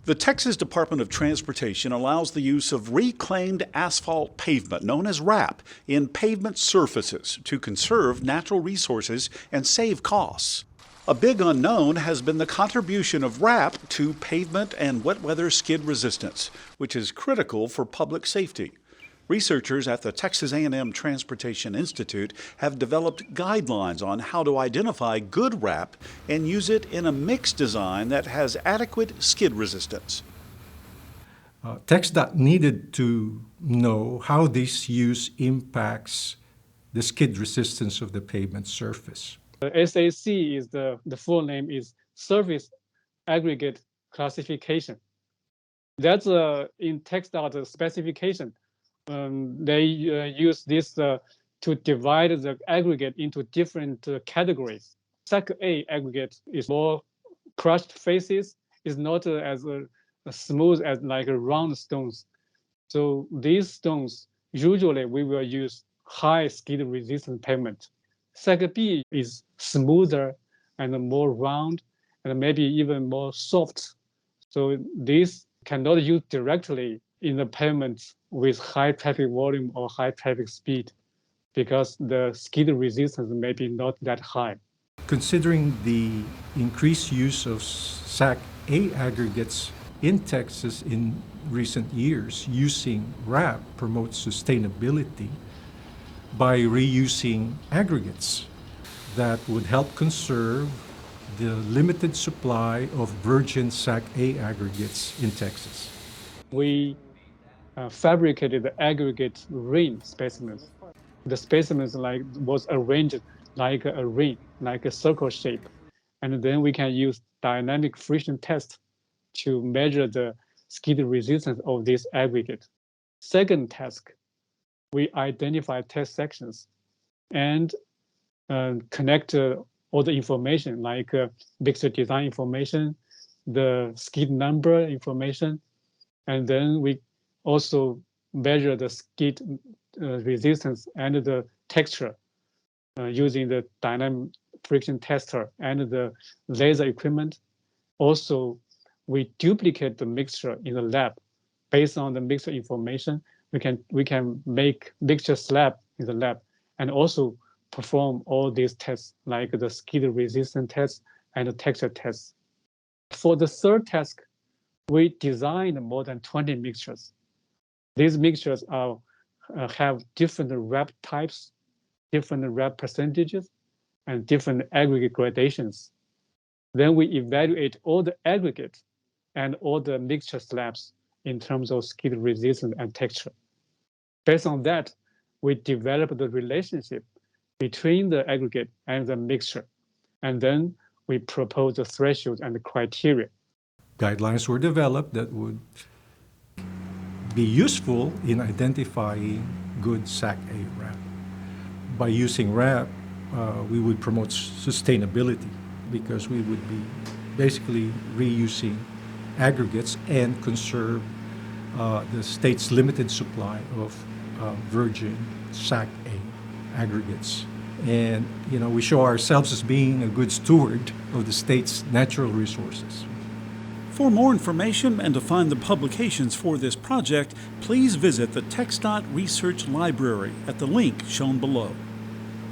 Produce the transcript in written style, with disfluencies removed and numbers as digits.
The Texas Department of Transportation allows the use of reclaimed asphalt pavement, known as RAP, in pavement surfaces to conserve natural resources and save costs. A big unknown has been the contribution of RAP to pavement and wet weather skid resistance, which is critical for public safety. Researchers at the Texas A&M Transportation Institute have developed guidelines on how to identify good RAP and use it in a mixed design that has adequate skid resistance. TxDOT needed to know how this use impacts the skid resistance of the pavement surface. SAC is the full name is Surface Aggregate Classification. That's in TxDOT specification. They use this to divide the aggregate into different categories. SAC-A aggregate is more crushed faces, is not as smooth as like round stones. So these stones, usually we will use high skid resistant pavement. SAC-B is smoother and more round and maybe even more soft. So this cannot use directly in the pavements with high traffic volume or high traffic speed because the skid resistance may be not that high. Considering the increased use of SAC-A aggregates in Texas in recent years, using RAP promotes sustainability by reusing aggregates that would help conserve the limited supply of virgin SAC-A aggregates in Texas. We fabricated the aggregate ring specimens. The specimens was arranged like a ring, like a circle shape. And then we can use dynamic friction test to measure the skid resistance of this aggregate. Second task, we identify test sections and connect all the information like mixture design information, the skid number information, and then we also measure the skid resistance and the texture using the dynamic friction tester and the laser equipment. Also, we duplicate the mixture in the lab. Based on the mixture information, we can make mixture slab in the lab and also perform all these tests like the skid resistance test and the texture tests. For the third task, we designed more than 20 mixtures. These mixtures have different RAP types, different RAP percentages, and different aggregate gradations. Then we evaluate all the aggregate and all the mixture slabs in terms of skid resistance and texture. Based on that, we develop the relationship between the aggregate and the mixture. And then we propose the thresholds and the criteria. Guidelines were developed that would be useful in identifying good SAC-A RAP. By using RAP, we would promote sustainability because we would be basically reusing aggregates and conserve the state's limited supply of virgin SAC-A aggregates. And, we show ourselves as being a good steward of the state's natural resources. For more information and to find the publications for this project, please visit the TxDOT Research Library at the link shown below.